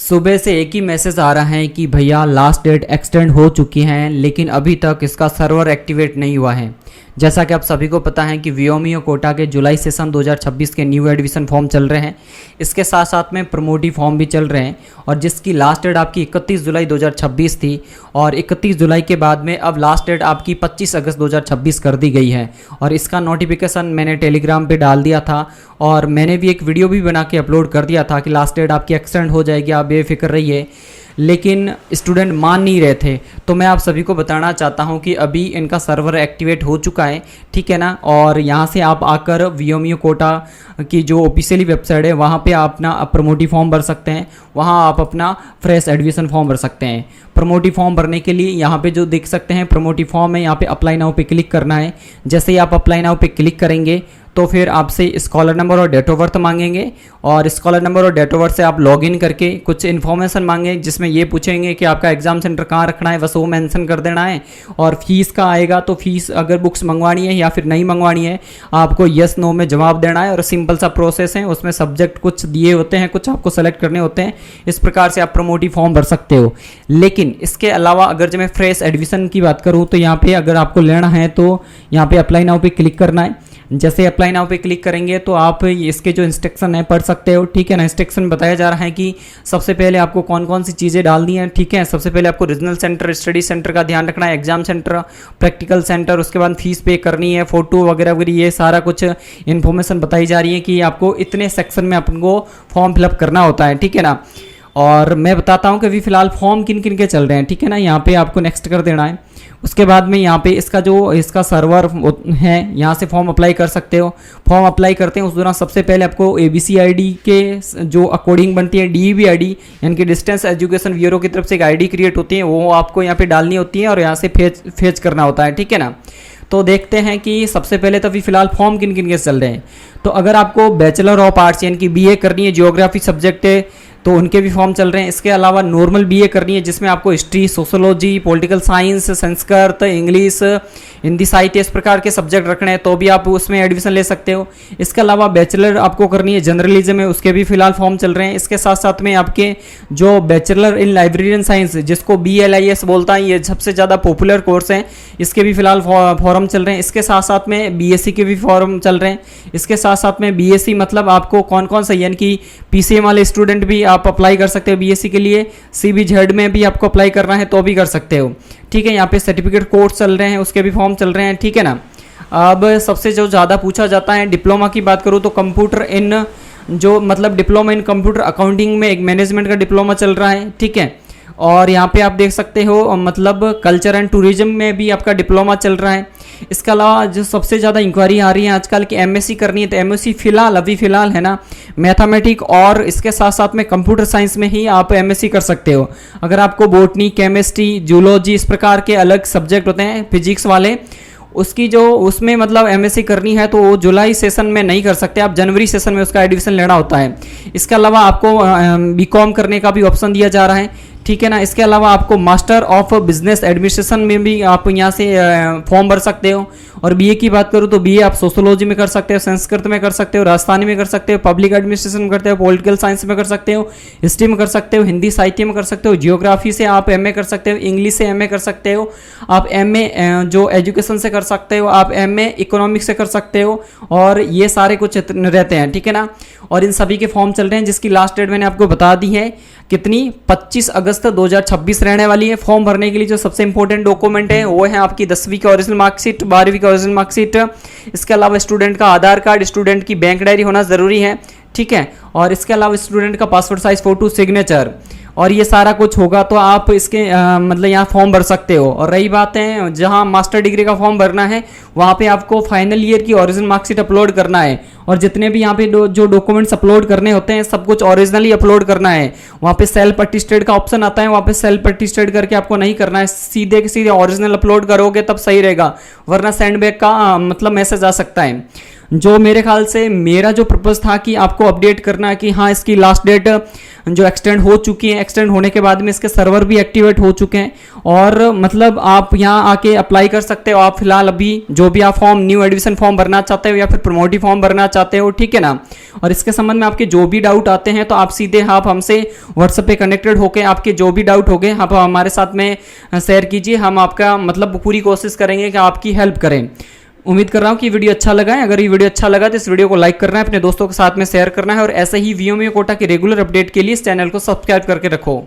सुबह से एक ही मैसेज आ रहा है कि भैया लास्ट डेट एक्सटेंड हो चुकी है, लेकिन अभी तक इसका सर्वर एक्टिवेट नहीं हुआ है। जैसा कि आप सभी को पता है कि वीओमीओ कोटा के जुलाई सेशन 2026 के न्यू एडमिशन फॉर्म चल रहे हैं। इसके साथ साथ में प्रमोटी फॉर्म भी चल रहे हैं और जिसकी लास्ट डेट आपकी 31 जुलाई 2026 थी और 31 जुलाई के बाद में अब लास्ट डेट आपकी 25 अगस्त 2026 कर दी गई है। और इसका नोटिफिकेशन मैंने टेलीग्राम पे डाल दिया था और मैंने भी एक वीडियो भी बना के अपलोड कर दिया था कि लास्ट डेट आपकी एक्सटेंड हो जाएगी, आप बेफिक्र रहिए। लेकिन स्टूडेंट मान नहीं रहे थे, तो मैं आप सभी को बताना चाहता हूं कि अभी इनका सर्वर एक्टिवेट हो चुका है, ठीक है ना। और यहां से आप आकर वीओमीओ कोटा की जो ऑफिशियली वेबसाइट है वहां पे आप अपना प्रमोटी फॉर्म भर सकते हैं, वहां आप अपना फ्रेश एडमिशन फॉर्म भर सकते हैं। प्रमोटी फॉर्म भरने के लिए यहाँ पे जो देख सकते हैं प्रमोटी फॉर्म है, यहाँ पे अप्लाई नाउ पे क्लिक करना है। जैसे ही आप अप्लाई नाउ पे क्लिक करेंगे तो फिर आपसे स्कॉलर नंबर और डेट ऑफ बर्थ मांगेंगे और स्कॉलर नंबर और डेट ऑफ बर्थ से आप लॉगिन करके कुछ इन्फॉर्मेशन मांगे जिसमें ये पूछेंगे कि आपका एग्जाम सेंटर कहाँ रखना है, बस वो मेंशन कर देना है। और फीस का आएगा तो फीस अगर बुक्स मंगवानी है या फिर नहीं मंगवानी है आपको यस नो में जवाब देना है। और सिंपल सा प्रोसेस है, उसमें सब्जेक्ट कुछ दिए होते हैं, कुछ आपको सेलेक्ट करने होते हैं। इस प्रकार से आप प्रमोटी फॉर्म भर सकते हो। लेकिन इसके अलावा अगर जब मैं फ्रेश एडमिशन की बात करूँ तो यहाँ पे अगर आपको लेना है तो यहाँ पे अप्लाई नाउ पे क्लिक करना है। जैसे अप्लाई नाउ पे क्लिक करेंगे तो आप इसके जो इंस्ट्रक्शन है पढ़ सकते हो, ठीक है ना। इंस्ट्रक्शन बताया जा रहा है कि सबसे पहले आपको कौन कौन सी चीज़ें डालनी है, ठीक है। सबसे पहले आपको रीजनल सेंटर, स्टडी सेंटर का ध्यान रखना है, एग्जाम सेंटर, प्रैक्टिकल सेंटर, उसके बाद फीस पे करनी है, फोटो वगैरह वगैरह, ये सारा कुछ इन्फॉर्मेशन बताई जा रही है कि आपको इतने सेक्शन में आपको फॉर्म फिलअप करना होता है, ठीक है ना। और मैं बताता हूँ कि अभी फिलहाल फॉर्म किन किन के चल रहे हैं, ठीक है ना। यहाँ पे आपको नेक्स्ट कर देना है। उसके बाद में यहाँ पे इसका सर्वर है, यहाँ से फॉर्म अप्लाई कर सकते हो। फॉर्म अप्लाई करते हैं उस दौरान सबसे पहले आपको ABC ID के जो अकॉर्डिंग बनती है DEB ID यानी कि डिस्टेंस एजुकेशन ब्यूरो की तरफ से एक ID क्रिएट होती है, वो आपको यहाँ पे डालनी होती है और यहाँ से फेच करना होता है, ठीक है ना। तो देखते हैं कि सबसे पहले तो अभी फिलहाल फॉर्म किन किन के चल रहे हैं। तो अगर आपको बैचलर ऑफ आर्ट्स यानी कि BA करनी है, जियोग्राफी सब्जेक्ट है तो उनके भी फॉर्म चल रहे हैं। इसके अलावा नॉर्मल BA करनी है जिसमें आपको history, sociology, political science, Sanskrit, English, Hindi साहित्य इस प्रकार के सब्जेक्ट रखने हैं तो भी आप उसमें एडमिशन ले सकते हो। इसके अलावा बैचलर आपको करनी है जर्नलिज्म में, उसके भी फिलहाल फॉर्म चल रहे हैं। इसके साथ साथ में आपके जो बैचलर इन लाइब्रेरियन साइंस जिसको BLIS बोलता है, ये सबसे ज़्यादा पॉपुलर कोर्स है, इसके भी फिलहाल फॉर्म चल रहे हैं। इसके साथ साथ में BSc के भी फॉर्म चल रहे हैं। इसके साथ साथ में BSc मतलब आपको कौन कौन सा यानी कि PCM वाले स्टूडेंट भी आप अप्लाई कर सकते हो BSc के लिए। CBZ में भी आपको अप्लाई करना है तो भी कर सकते हो, ठीक है। यहाँ पे सर्टिफिकेट कोर्स चल रहे हैं, उसके भी फॉर्म चल रहे हैं, ठीक है ना। अब सबसे जो ज़्यादा पूछा जाता है डिप्लोमा की बात करूँ तो कंप्यूटर इन जो मतलब डिप्लोमा इन कंप्यूटर अकाउंटिंग में एक मैनेजमेंट का डिप्लोमा चल रहा है, ठीक है। और यहाँ पे आप देख सकते हो मतलब कल्चर एंड टूरिज्म में भी आपका डिप्लोमा चल रहा है। इसके अलावा जो सबसे ज़्यादा इंक्वायरी आ रही है आजकल की MSc करनी है तो MSc अभी फिलहाल है ना मैथमेटिक और इसके साथ साथ में कंप्यूटर साइंस में ही आप MSc कर सकते हो। अगर आपको बोटनी, केमिस्ट्री, जूलॉजी इस प्रकार के अलग सब्जेक्ट होते हैं फिजिक्स वाले, उसकी जो उसमें मतलब MSc करनी है तो वो जुलाई सेशन में नहीं कर सकते, आप जनवरी सेशन में उसका एडमिशन लेना होता है। इसके अलावा आपको BCom करने का भी ऑप्शन दिया जा रहा है, ठीक है ना। इसके अलावा आपको मास्टर ऑफ बिजनेस एडमिनिस्ट्रेशन में भी आप यहाँ से फॉर्म भर सकते हो। और BA की बात करूँ तो BA आप सोशोलॉजी में कर सकते हो, संस्कृत में कर सकते हो, राजस्थानी में कर सकते हो, पब्लिक एडमिनिस्ट्रेशन में करते हो, पॉलिटिकल साइंस में कर सकते हो, हिस्ट्री में कर सकते हो, हिंदी साहित्य में कर सकते हो, जियोग्राफी से आप MA कर सकते हो, इंग्लिश से MA कर सकते हो, आप MA जो एजुकेशन से कर सकते हो, आप MA इकोनॉमिक्स से कर सकते हो। और ये सारे कुछ रहते हैं, ठीक है ना। और इन सभी के फॉर्म चल रहे हैं जिसकी लास्ट डेट मैंने आपको बता दी है कितनी, 25 अगस्त 2026 रहने वाली है। फॉर्म भरने के लिए जो सबसे इंपॉर्टेंट डॉक्यूमेंट है वो है आपकी 10वीं की ओरिजिनल मार्कशीट, 12वीं की ओरिजिनल मार्कशीट। इसके अलावा स्टूडेंट का आधार कार्ड, स्टूडेंट की बैंक डायरी होना ज़रूरी है, ठीक है। और इसके अलावा स्टूडेंट का पासपोर्ट साइज फोटो, सिग्नेचर और ये सारा कुछ होगा तो आप इसके मतलब यहाँ फॉर्म भर सकते हो। और रही बात है जहाँ मास्टर डिग्री का फॉर्म भरना है वहाँ पे आपको फाइनल ईयर की ओरिजिनल मार्कशीट अपलोड करना है और जितने भी यहाँ पे जो डॉक्यूमेंट्स अपलोड करने होते हैं सब कुछ ओरिजिनली अपलोड करना है। वहाँ पे सेल्फ अटेस्टेड का ऑप्शन आता है, वहाँ पे सेल्फ अटेस्टेड करके आपको नहीं करना है, सीधे के सीधे ओरिजिनल अपलोड करोगे तब सही रहेगा, वरना सेंड बैक का मतलब मैसेज आ सकता है। जो मेरे ख्याल से मेरा जो पर्पज़ था कि आपको अपडेट करना है कि हाँ इसकी लास्ट डेट जो एक्सटेंड हो चुकी है, एक्सटेंड होने के बाद में इसके सर्वर भी एक्टिवेट हो चुके हैं और मतलब आप यहाँ आके अप्लाई कर सकते हो। आप फिलहाल अभी जो भी आप फॉर्म न्यू एडमिशन फॉर्म भरना चाहते हो या फिर प्रमोटिव फॉर्म भरना चाहते हो, ठीक है ना। और इसके संबंध में आपके जो भी डाउट आते हैं तो आप सीधे आप हमसे व्हाट्सएप पे कनेक्टेड होकर आपके जो भी डाउट हो गए आप हमारे साथ में शेयर कीजिए। हम आपका मतलब पूरी कोशिश करेंगे कि आपकी हेल्प करें। उम्मीद कर रहा हूँ कि वीडियो अच्छा लगा है। अगर ये वीडियो अच्छा लगा तो इस वीडियो को लाइक करना है, अपने दोस्तों के साथ में शेयर करना है और ऐसे ही वीओमीओ कोटा के रेगुलर अपडेट के लिए इस चैनल को सब्सक्राइब करके रखो।